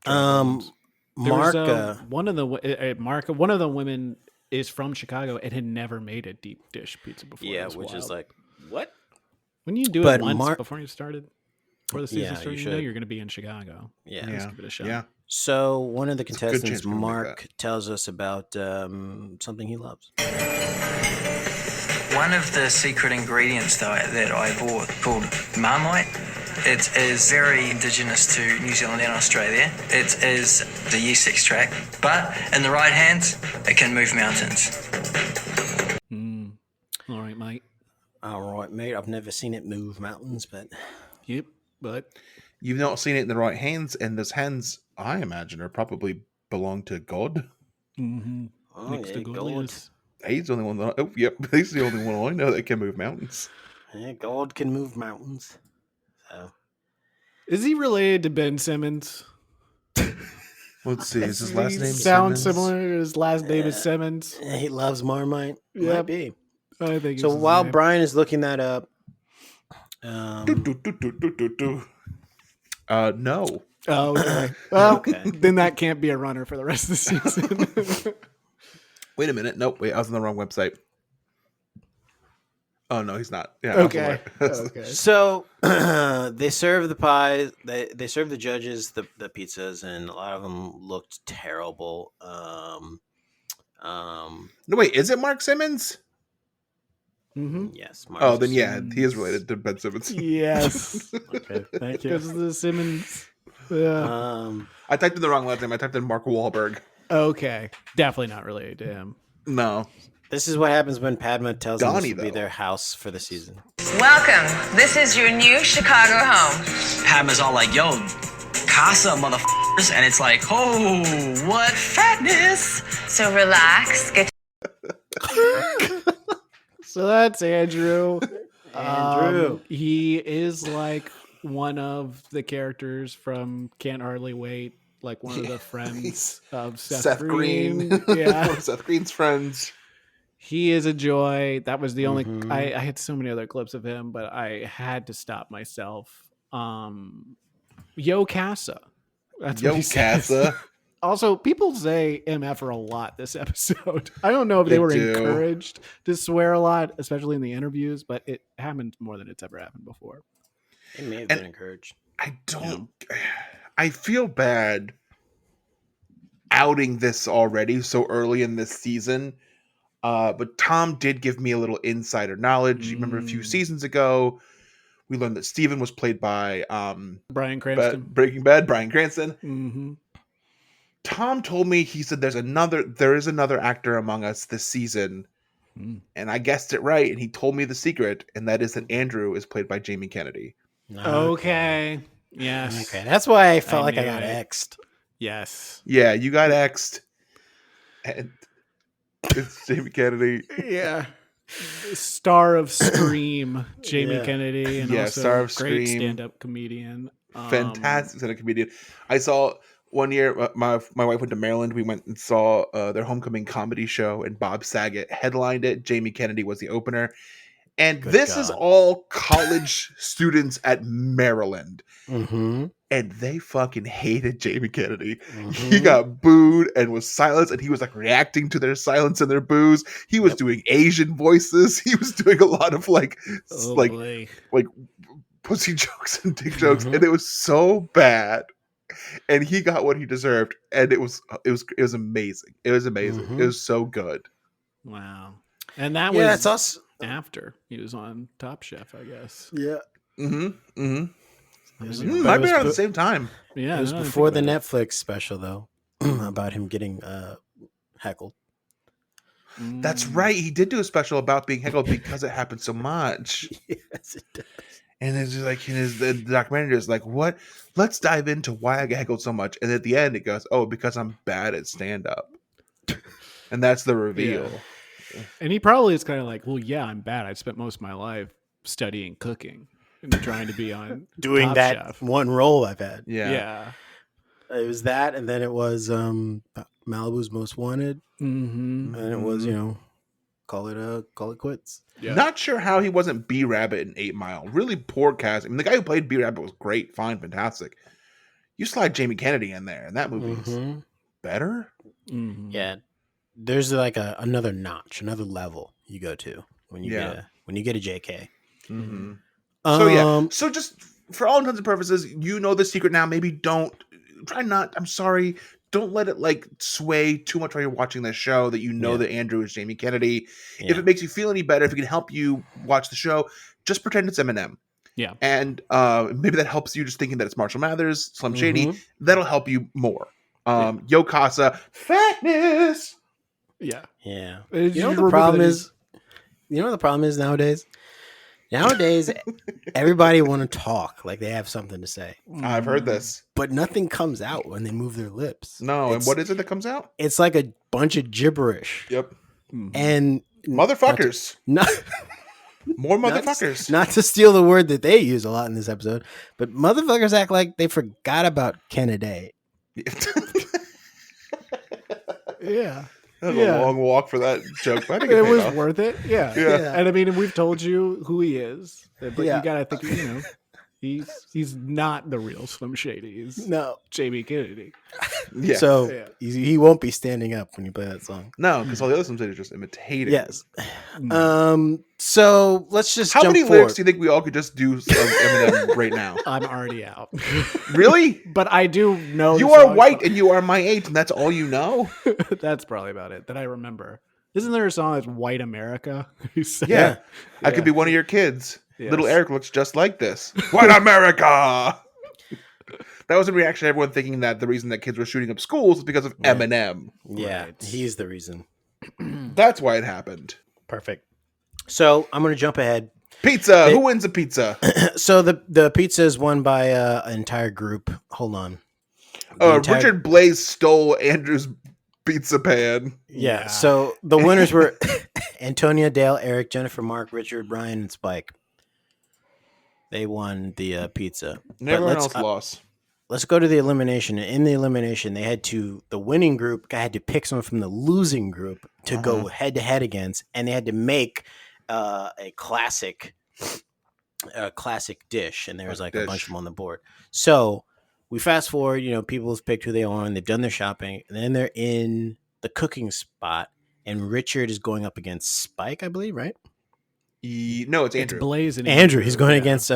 Mark, one of the women is from Chicago and had never made a deep dish pizza before. yeah, It was which is wild. like what? When you do But it once Mark- before you started, before the season Yeah, started, you you know should. you're going to be in Chicago. Yeah. Just give it a shot. Yeah. So one of the a good contestants, chance we're gonna make Mark, tells us about something he loves. One of the secret ingredients that I bought called Marmite. It is very indigenous to New Zealand and Australia. It is the yeast extract, but in the right hands, it can move mountains. All right, mate. All right, mate. I've never seen it move mountains, but Yep. But You've not seen it in the right hands, and those hands, I imagine, are probably belong to God. oh, next yeah, to godliness. He's the only one that he's the only one I know that can move mountains. Yeah, God can move mountains. So Is he related to Ben Simmons? Let's see, is his last name Sounds Simmons? similar. His last name is Simmons. he loves Marmite. Might Yep. be. I think. So it's his while name. Brian is looking that up, No. Oh, okay. Well, Okay. then that can't be a runner for the rest of the season. Wait a minute. Nope. Wait, I was on the wrong website. Oh no, he's not. Yeah. I was okay. right. Okay. so they serve the pies. They serve the judges the pizzas, and a lot of them looked terrible. No, wait. Is it Mark Simmons? Yes. Mark Oh, then yeah, Simmons. he is related to Ben Simmons. Yes. Okay, thank you. Because of the Simmons. Yeah. I typed in the wrong last name. I typed in Mark Wahlberg. Okay. Definitely not related to him. No. This is what happens when Padma tells them Donnie, this will be though. their house for the season. Welcome. This is your new Chicago home. Padma's all like, yo, casa, motherfuckers. And it's like, oh, what fatness. So relax, get So that's Andrew. Andrew. He is like one of the characters from Can't Hardly Wait, like one of the friends of Seth Green. Yeah. One of Seth Green's friends. He is a joy. That was the only. Mhm. I had so many other clips of him, but I had to stop myself. Yo Casa. That's what he says. Casa. Also, people say MF a lot this episode. I don't know if they They were do. encouraged to swear a lot, especially in the interviews, but it happened more than it's ever happened before. It may have And- been encouraged. I don't. I feel bad outing this already so early in this season. But Tom did give me a little insider knowledge. You remember a few seasons ago, we learned that Steven was played by Brian Cranston. Breaking Bad, Bryan Cranston. Mm-hmm. Tom told me, he said there is another actor among us this season. And I guessed it right, and he told me the secret, and that is that Andrew is played by Jamie Kennedy. Okay. Yes. Okay, that's why I felt like I knew got it. X'd. Yes. Yeah, you got X'd. And it's Jamie Kennedy. Yeah. Star of Scream, Jamie Yeah. Kennedy, and Yeah, also star of great Scream. stand-up comedian. Fantastic stand-up comedian. I saw one year, my wife went to Maryland. We went and saw their homecoming comedy show, and Bob Saget headlined it. Jamie Kennedy was the opener. And Good this is God. all college students at Maryland. Mm-hmm. And they fucking hated Jamie Kennedy. Mm-hmm. He got booed and was silenced, and he was like reacting to their silence and their boos. He was doing Asian voices. He was doing a lot of like boy. pussy jokes and dick jokes, Mhm. and it was so bad. And he got what he deserved, and it was amazing. It was amazing. Mhm. It was so good. Wow. And that Yeah, was it's us. after he was on Top Chef, I guess. Yeah. Mm-hmm. Mm-hmm. It was, Might be it around at the was, same time. Yeah. it was now that I before think the about Netflix special, though, about him getting heckled. it. That's right. He did do a special about being heckled because it happened so much. Yes, it does. And it's just like the documentary is like, what? Let's dive into why I get heckled so much. And at the end, it goes, oh, because I'm bad at stand up. And that's the reveal. And he probably is kind of like, well, yeah, I'm bad. I spent most of my life studying cooking and trying to be on Doing Top that Chef. one role I've had. Yeah. It was that, and then it was Malibu's Most Wanted, Mm-hmm. and it was, call it quits. Yeah. Not sure how he wasn't B Rabbit in 8 Mile. Really poor casting. I mean, the guy who played B Rabbit was great, fine, fantastic. You slide Jamie Kennedy in there, and that movie's Mhm. better. Mm-hmm. Yeah, there's like another notch, another level you go to when you get a JK. Mm-hmm. So Um, so just for all intents and purposes, you know the secret now. Maybe don't try not. I'm sorry. Don't let it like sway too much while you're watching this show that you know Yeah. that Andrew is Jamie Kennedy. If Yeah. it makes you feel any better, if it can help you watch the show, just pretend it's Eminem. Yeah. And maybe that helps you just thinking that it's Marshall Mathers, Slim Shady. Mhm. That'll help you more. Yo Casa, fatness. Yeah. Yeah. Did You know what you the remember problem that is? You know what the problem is nowadays? Nowadays, everybody want to talk like they have something to say, I've heard this. but nothing comes out when they move their lips. No, and It's- what is it that comes out? It's like a bunch of gibberish. Yep. And Motherfuckers. Not, More not, motherfuckers. not to steal the word that they use a lot in this episode, but motherfuckers act like they forgot about Kenn-eday. Yeah. That was Yeah. a long walk for that joke, but I think It paid was off. worth it. Yeah. Yeah. And I mean, we've told you who he is, but Yeah. you gotta think, he's not the real Slim Shady. He's No. Jamie Kennedy. Yeah. So Yeah. he won't be standing up when you play that song. No, because all the other Slim Shadys are just imitating. Yes. So let's just How jump many forward. lyrics do you think we all could just do of Eminem right now? I'm already out. Really? But I do know You the are song. white and you are my age, and that's all you know? That's probably about it that I remember. Isn't there a song that's White America? You said- Yeah. I Yeah. could be one of your kids. Yes. Little Eric looks just like this. White America! That was a reaction to everyone thinking that the reason that kids were shooting up schools is because of Eminem. Yeah, Right. he's the reason. That's why it happened. Perfect. So I'm going to jump ahead. Pizza. Who wins a pizza? So the pizza is won by an entire group. Hold on. The entire- Richard Blaze stole Andrew's pizza pan. Yeah. So the winners were Antonia, Dale, Eric, Jennifer, Mark, Richard, Brian, and Spike. They won the pizza. And But everyone else lost. let's go to the elimination. In the elimination, the winning group had to pick someone from the losing group to go head to head against, and they had to make a classic dish, and there was like a bunch of them on the board. So we fast forward, people have picked who they want, they've done their shopping, and then they're in the cooking spot, and Richard is going up against Spike, I believe, right? No, it's Andrew. It's Blaze and Andrew. He's going against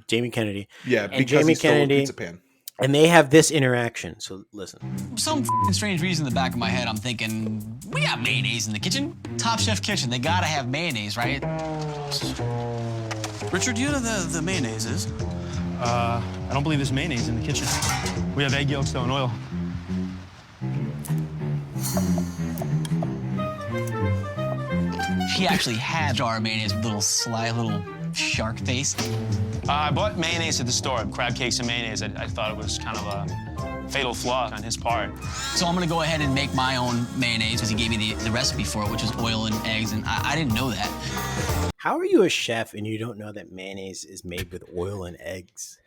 Jamie Kennedy. Yeah, and because Jamie he stole a Kennedy, pizza pan. and they have this interaction. So listen. For some strange reason in the back of my head, I'm thinking, we got mayonnaise in the kitchen. Top Chef kitchen, they gotta have mayonnaise, right? Richard, do you know the mayonnaise is? I don't believe there's mayonnaise in the kitchen. We have egg yolks, though, and oil. He actually had a jar of mayonnaise with little shark face. I bought mayonnaise at the store, crab cakes and mayonnaise. I thought it was kind of a fatal flaw on his part. So I'm gonna go ahead and make my own mayonnaise because he gave me the recipe for it, which was oil and eggs, and I didn't know that. How are you a chef and you don't know that mayonnaise is made with oil and eggs?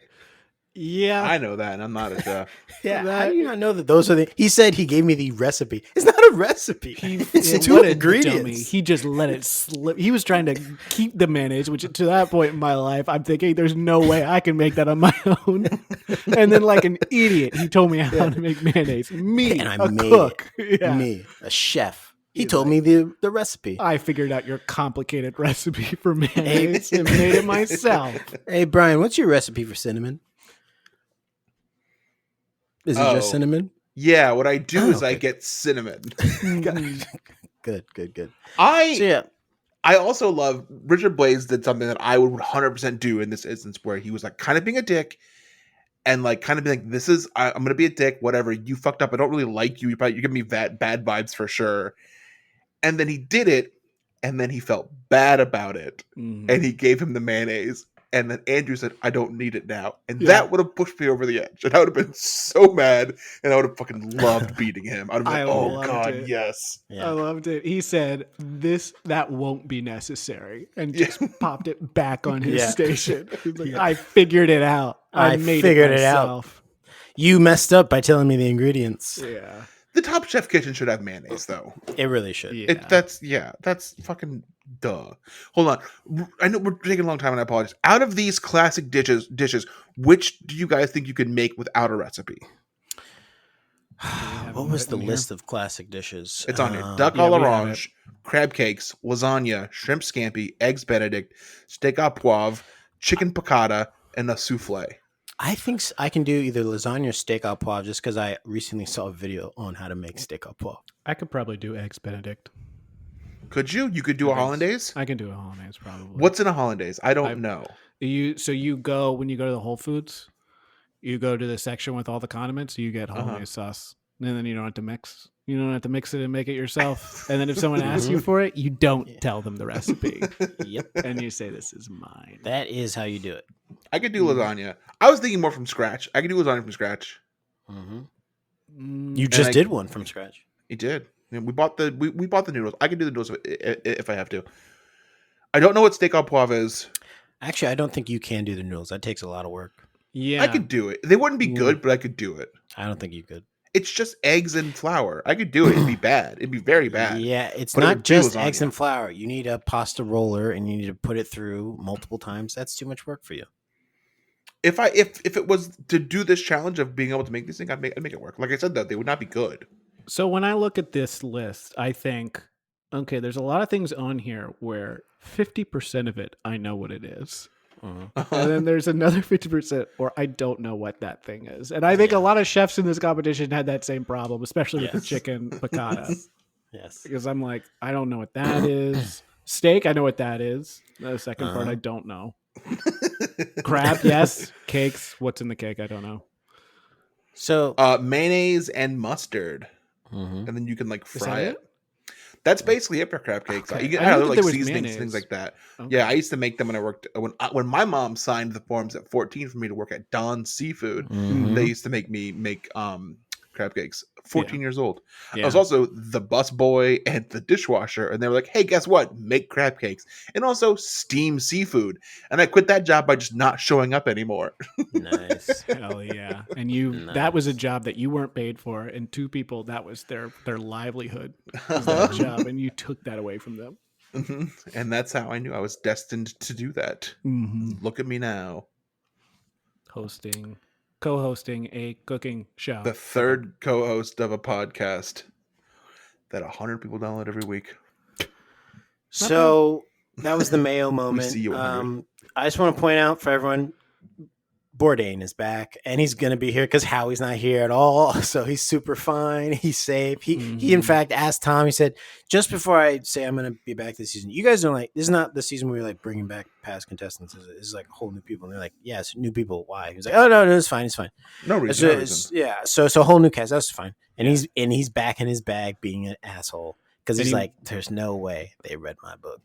Yeah, I know that, and I'm not a chef. How do you not know that those are the? He said he gave me the recipe. It's not a recipe. It's two ingredients. He just let it slip. He was trying to keep the mayonnaise, which to that point in my life, I'm thinking there's no way I can make that on my own. And then, like an idiot, he told me how to make mayonnaise. Me, and I a made cook, it. Me, a chef. He told me the recipe. I figured out your complicated recipe for mayonnaise and made it myself. Hey, Brian, what's your recipe for cinnamon? Is it just cinnamon? Yeah, what I do is I get cinnamon. Good. I also love Richard Blaze did something that I would 100% do in this instance where he was like kind of being a dick and like kind of being like, this is, I'm going to be a dick, whatever. You fucked up. I don't really like you. You give me bad vibes for sure. And then he did it and then he felt bad about it. And he gave him the mayonnaise. And then Andrew said, I don't need it now. And that would have pushed me over the edge. And I would have been so mad. And I would have fucking loved beating him. I would have been like, oh, God, yes. Yeah. I loved it. He said, that won't be necessary. And just popped it back on his station. He's like, I figured it out. I made figured it out. You messed up by telling me the ingredients. Yeah. The Top Chef kitchen should have mayonnaise, though. It really should. Yeah. That's fucking duh. Hold on. I know we're taking a long time, and I apologize. Out of these classic dishes, which do you guys think you could make without a recipe? What was the list of classic dishes? It's on here. Duck à l'orange, crab cakes, lasagna, shrimp scampi, eggs benedict, steak au poivre, chicken piccata, and a souffle. I think I can do either lasagna or steak au poivre just because I recently saw a video on how to make steak au poivre. I could probably do eggs Benedict. Could you? You could do a hollandaise? I can do a hollandaise probably. What's in a hollandaise? I don't know. When you go to the Whole Foods, you go to the section with all the condiments, you get hollandaise sauce. And then you don't have to mix. You don't have to mix it and make it yourself. And then if someone asks you for it, you don't tell them the recipe. Yep. And you say, this is mine. That is how you do it. I could do lasagna. I was thinking more from scratch. I could do lasagna from scratch. You just did one from scratch. You did. We bought the noodles. I can do the noodles if I have to. I don't know what steak au poivre is. Actually, I don't think you can do the noodles. That takes a lot of work. Yeah. I could do it. They wouldn't be good, but I could do it. I don't think you could. It's just eggs and flour. I could do it. It'd be bad. It'd be very bad. Yeah, it's not just eggs and flour. You need a pasta roller and you need to put it through multiple times. That's too much work for you. If it was to do this challenge of being able to make these things, I'd make it work. Like I said, though, they would not be good. So when I look at this list, I think, okay, there's a lot of things on here where 50% of it, I know what it is. And then there's another 50% or I don't know what that thing is. And I think a lot of chefs in this competition had that same problem, especially with the chicken piccata. Yes. Because I'm like, I don't know what that is. Steak, I know what that is. The second part, I don't know. Crab, yes. Cakes, what's in the cake? I don't know. So mayonnaise and mustard. And then you can like fry it. That's basically it for crab cakes. Okay. You get like seasonings, things like that. Okay. Yeah, I used to make them when I worked when my mom signed the forms at 14 for me to work at Don's Seafood. They used to make me make crab cakes. 14 years old. I Yeah. was also the bus boy and the dishwasher, and they were like, "Hey, guess what? Make crab cakes and also steam seafood." And I quit that job by just not showing up anymore. Nice. Hell yeah. And that was a job that you weren't paid for, and two people, that was their livelihood, was that job, and you took that away from them. And that's how I knew I was destined to do that. Look at me now. Co-hosting a cooking show. The third co-host of a podcast that 100 people download every week. So that was the Mayo moment. see you, 100. I just want to point out for everyone, Bourdain is back, and he's going to be here because Howie's not here at all. So he's super fine. He's safe. He in fact asked Tom. He said, just before I say I'm going to be back this season, you guys don't like, this is not the season where we're like bringing back past contestants. This is like whole new people. And they're like, yes, new people. Why? He was like, oh no, it's fine. It's fine. No reason. No reason. Yeah. So whole new cast. That's fine. And he's back in his bag being an asshole because he's like, there's no way they read my book.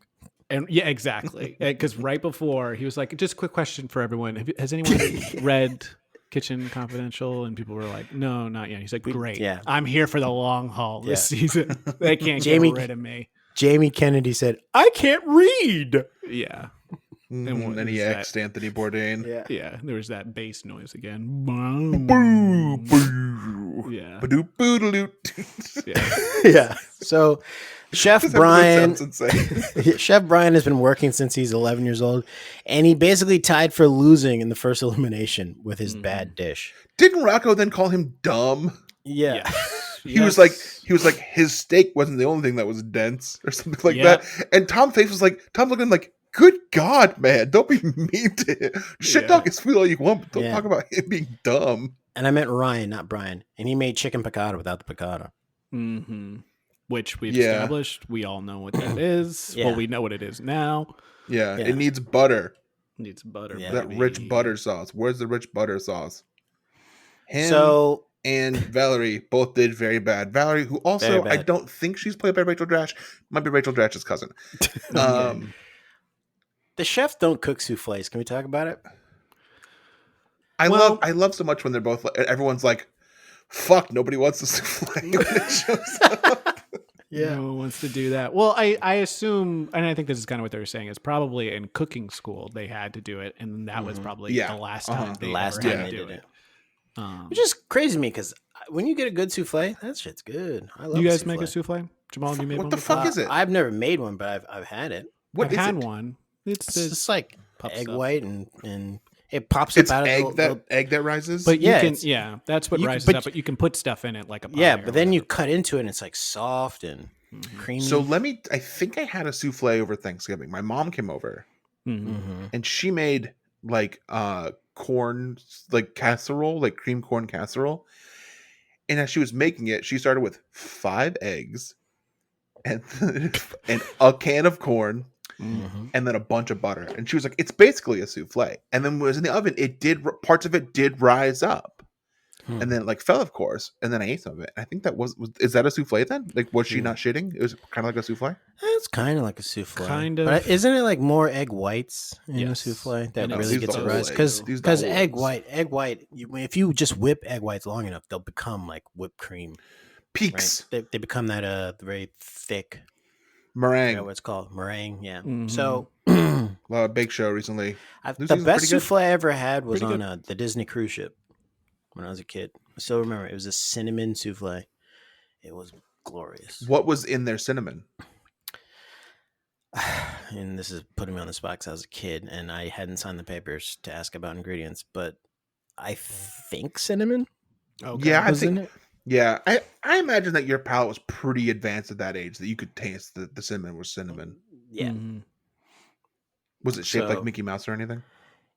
And yeah, exactly. Because right before he was like, just a quick question for everyone. Has anyone read Kitchen Confidential? And people were like, no, not yet. He's like, great. Yeah. I'm here for the long haul this season. They can't get rid of me. Jamie Kennedy said, I can't read. Yeah. And then he axed Anthony Bourdain. Yeah. There was that bass noise again. Yeah. Yeah. So Chef Brian has been working since he's 11 years old, and he basically tied for losing in the first elimination with his bad dish. Didn't Rocco then call him dumb? Yeah. He was like his steak wasn't the only thing that was dense or something like that. And Tom looking like, good God, man, don't be mean to him. Shit talk his food all you want, but don't talk about him being dumb. And I meant Ryan, not Brian. And he made chicken piccata without the piccata. Which we've established. We all know what that is. Well, we know what it is now. Yeah. It needs butter. Needs butter. That rich butter sauce. Where's the rich butter sauce? And Valerie both did very bad. Valerie, who also, I don't think she's played by Rachel Dratch, might be Rachel Dratch's cousin. The chefs don't cook souffles. Can we talk about it? I love so much when they're both, everyone's like, fuck, nobody wants the souffle when it shows up. Yeah. No one wants to do that. Well, I assume, and I think this is kind of what they were saying, is probably in cooking school they had to do it, and that was probably the last time they did it. Which is crazy to me because when you get a good souffle, that shit's good. I love. You guys make a souffle? Jamal, you made one? What the fuck is it? I've never made one, but I've had it. I've had one. It's just like egg white and it pops it's up out egg of the egg that rises. But you can, that's what rises up. But you can put stuff in it like a pie. Yeah, but then you cut into it and it's like soft and creamy. So I think I had a souffle over Thanksgiving. My mom came over, and she made like corn, like casserole, like cream corn casserole. And as she was making it, she started with 5 eggs and a can of corn. And then a bunch of butter, and she was like, "It's basically a souffle." And then when it was in the oven, parts of it did rise up, and then like fell, of course. And then I ate some of it. I think that is that a souffle then? Like, was she not shitting? It was kind of like a souffle. It's kind of like a souffle, kind of. But isn't it like more egg whites in a souffle that really gets a rise? Because egg white, if you just whip egg whites long enough, they'll become like whipped cream peaks. Right? They become that very thick. Meringue. I know what it's called. Meringue, yeah. So, a lot of Bake Show recently. The best souffle I ever had was on the Disney cruise ship when I was a kid. I still remember. It was a cinnamon souffle. It was glorious. What was in their cinnamon? And this is putting me on the spot because I was a kid and I hadn't signed the papers to ask about ingredients, but I think cinnamon. Okay. Yeah, I think. Yeah, I imagine that your palate was pretty advanced at that age that you could taste the cinnamon was cinnamon. Yeah. Was it shaped like Mickey Mouse or anything?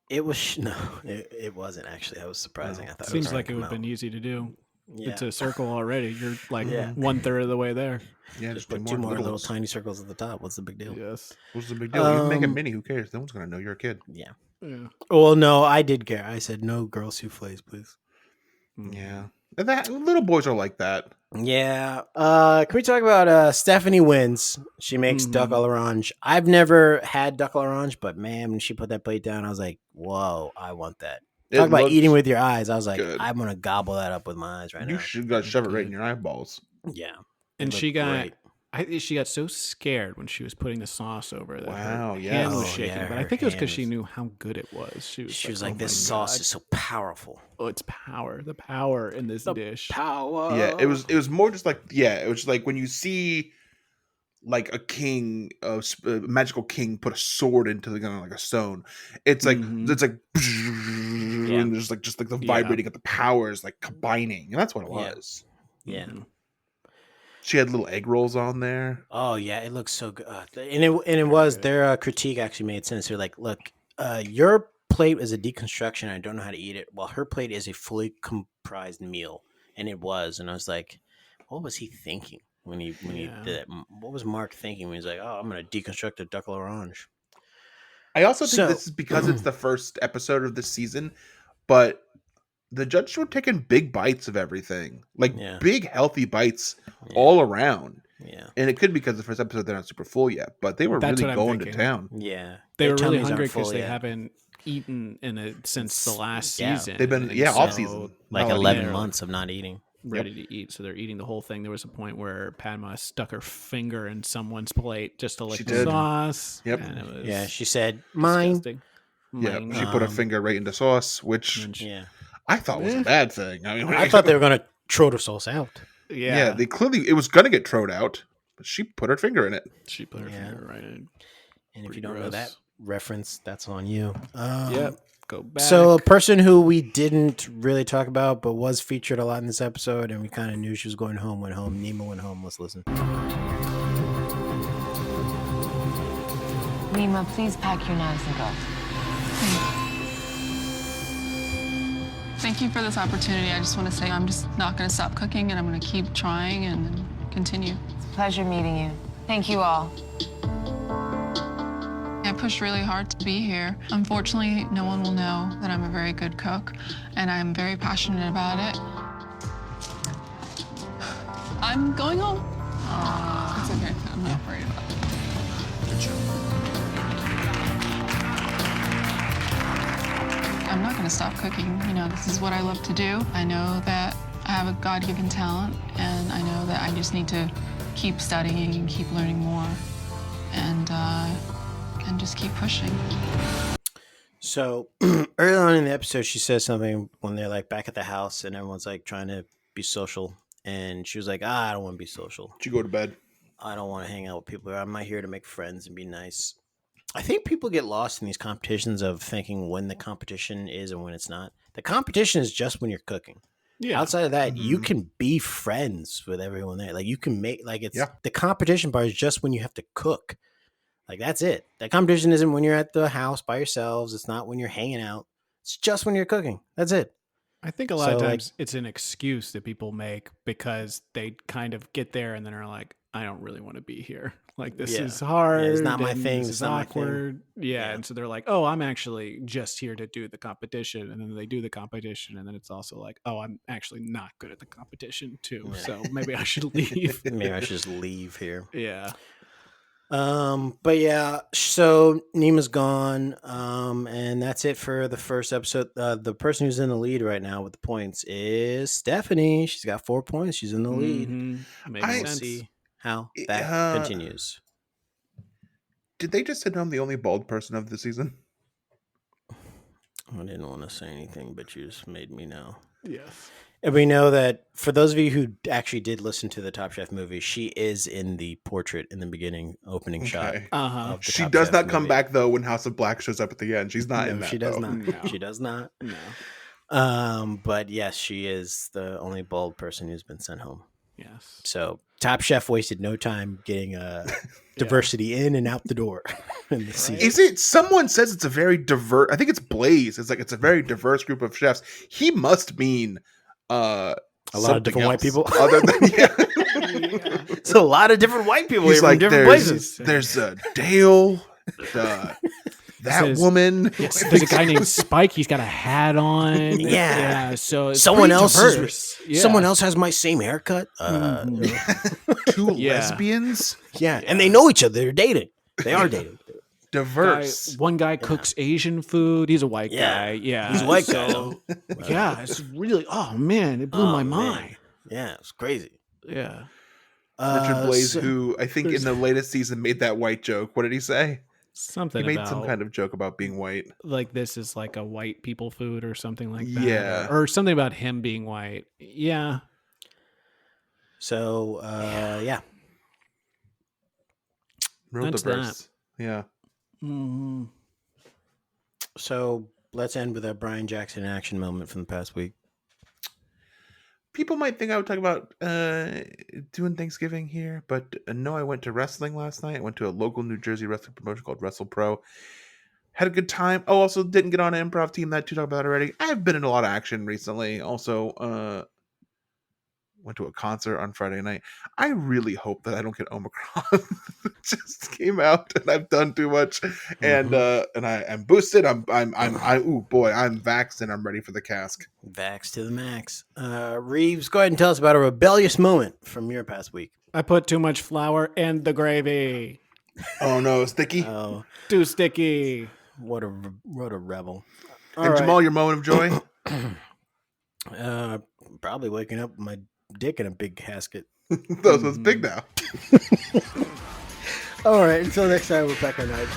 It was it wasn't actually. That was surprising. I thought seems like it would have been easy to do. Yeah. It's a circle already. You're like 1/3 of the way there. Yeah, just put 2 more little tiny circles at the top. What's the big deal? Yes. What's the big deal? You make a mini. Who cares? No one's gonna know you're a kid. Yeah. Well, no, I did care. I said no girl souffles, please. Yeah. That little boys are like that. Yeah. Can we talk about Stephanie wins? She makes duck à l'orange. I've never had duck à l'orange, but man, when she put that plate down, I was like, "Whoa, I want that." Talk about looks eating with your eyes. I was like, good. I'm gonna gobble that up with my eyes right now. You should got shove it right in your eyeballs. Yeah, And it she looked got, great. I think she got so scared when she was putting the sauce over that Wow, her yeah. hand was Oh, shaking. yeah, but I her think it was because hand she was- knew how good it was. She was like, "Oh this my sauce God." is so powerful. Oh, it's power. The power in this dish. Power. Yeah, it was more just like it was just like when you see like a king, a magical king, put a sword into the gun like a stone. It's like Mhm. it's like and there's like just like the vibrating of the powers like combining, and that's what it Yeah. was. Yeah. She had little egg rolls on there. Oh yeah, it looks so good. And it was their critique actually made sense. They're like, look, your plate is a deconstruction. I don't know how to eat it. Well, her plate is a fully comprised meal, and it was. And I was like, what was he thinking when he did it? What was Mark thinking when he's like, oh, I'm gonna deconstruct a duck l'orange? I also think So- this is because it's the first episode of this season, but the judges were taking big bites of everything, like big healthy bites all around. Yeah, and it could be because the first episode they're not super full yet, but they were That's really what I'm going to thinking. town. Yeah, They Their were really tummies aren't hungry full because they yet. haven't eaten since the last Yeah. season. They've been- And yeah, so, off season. Like No, 11 they're months of not eating. ready to eat, so they're eating the whole thing. There was a point where Padma stuck her finger in someone's plate just to lick She the did. sauce. Yep. And it was Yeah, she said, mine. disgusting. Yeah, Mine. she put her finger right into sauce, which Yeah. I thought was a bad thing. I mean, I thought they were going to throw the sauce out. yeah, they clearly it was gonna get thrown out, but she put her finger in it. She put her finger right in. And if Pretty you don't know gross. that reference, that's on you. Yep. Go back. So a person who we didn't really talk about, but was featured a lot in this episode, and we kind of knew she was going home, went home. Nima went home. Let's listen. Nima, please pack your knives and go. Thank you for this opportunity. I just want to say I'm just not going to stop cooking, and I'm going to keep trying and continue. It's a pleasure meeting you. Thank you all. I pushed really hard to be here. Unfortunately, no one will know that I'm a very good cook, and I'm very passionate about it. I'm going home. It's okay. I'm not worried about it. I'm not going to stop cooking. You know, this is what I love to do. I know that I have a God-given talent, and I know that I just need to keep studying and keep learning more, and just keep pushing. So early on in the episode, she says something when they're like back at the house, and everyone's like trying to be social, and she was like, I don't want to be social. Did you go to bed? I don't want to hang out with people. I'm not here to make friends and be nice. I think people get lost in these competitions of thinking when the competition is and when it's not. The competition is just when you're cooking. Yeah. Outside of that, you can be friends with everyone there. Like you can make it's Yeah. the competition part is just when you have to cook. Like that's it. The competition isn't when you're at the house by yourselves. It's not when you're hanging out. It's just when you're cooking. That's it. I think a lot of So, times it's an excuse that people make because they kind of get there and then are like, I don't really want to be here. Like this Yeah. is hard. Yeah, it's not my and thing. This It's is not my thing. awkward. Yeah. And so they're like, oh, I'm actually just here to do the competition. And then they do the competition. And then it's also like, oh, I'm actually not good at the competition too. Yeah. So maybe I should leave. Maybe I should just leave here. Yeah. But yeah, so Nima's gone. And that's it for the first episode. The person who's in the lead right now with the points is Stephanie. She's got 4 points. She's in the lead. Mhm. Makes We'll sense. see how that continues. Did they just say I'm the only bald person of the season? I didn't want to say anything, but you just made me know. Yes. And we know that for those of you who actually did listen to the Top Chef movie, she is in the portrait in the beginning opening shot. Okay. Uh-huh. of the She Top does Chef not come movie. back though when House of Black shows up at the end. She's not in No, that. she does though. not. No. She does not. No. But yes, she is the only bald person who's been sent home. Yes. So Top Chef wasted no time getting diversity in and out the door in the season. Is it? Someone says it's a very diverse. I think it's Blaze. It's like it's a very diverse group of chefs. He must mean A lot of different white people. Other than It's a lot of different white people He's here from like different places. there's Dale, that Says- woman. Yes, there's a guy named Spike. He's got a hat on. Yeah. So it's Someone pretty else diverse. is, someone else has my same haircut. Two Yeah. lesbians. Yeah, and they know each other. They're dating. They are dating. diverse. One guy cooks Asian food. He's a white guy. Yeah, he's a white guy. Though. Yeah, it's really. Oh man, it blew my mind. Yeah, it's crazy. Yeah. Richard Blaze, who I think in the latest season made that white joke. What did he say? Something he made about, some kind of joke about being white. Like this is like a white people food or something like that. Yeah. Or something about him being white. Yeah. So yeah. Real That's diverse. Yeah. Mm-hmm. So let's end with a Brian Jackson action moment from the past week. People might think I would talk about doing Thanksgiving here, but no, I went to wrestling last night. I went to a local New Jersey wrestling promotion called Wrestle Pro. Had a good time. Oh, also didn't get on an improv team. That to talk about that already. I've been in a lot of action recently. Also, went to a concert on Friday night. I really hope that I don't get Omicron. It just came out and I've done too much. And I'm boosted. I'm ooh boy, I'm vaxxed and I'm ready for the cask. Vax to the max. Reeves, go ahead and tell us about a rebellious moment from your past week. I put too much flour in the gravy. Oh no, sticky. Oh, too sticky. What a rebel. All and right. Jamal, your moment of joy? Probably waking up with my dick in a big casket. Those big now. All right, until next time, we're back on night.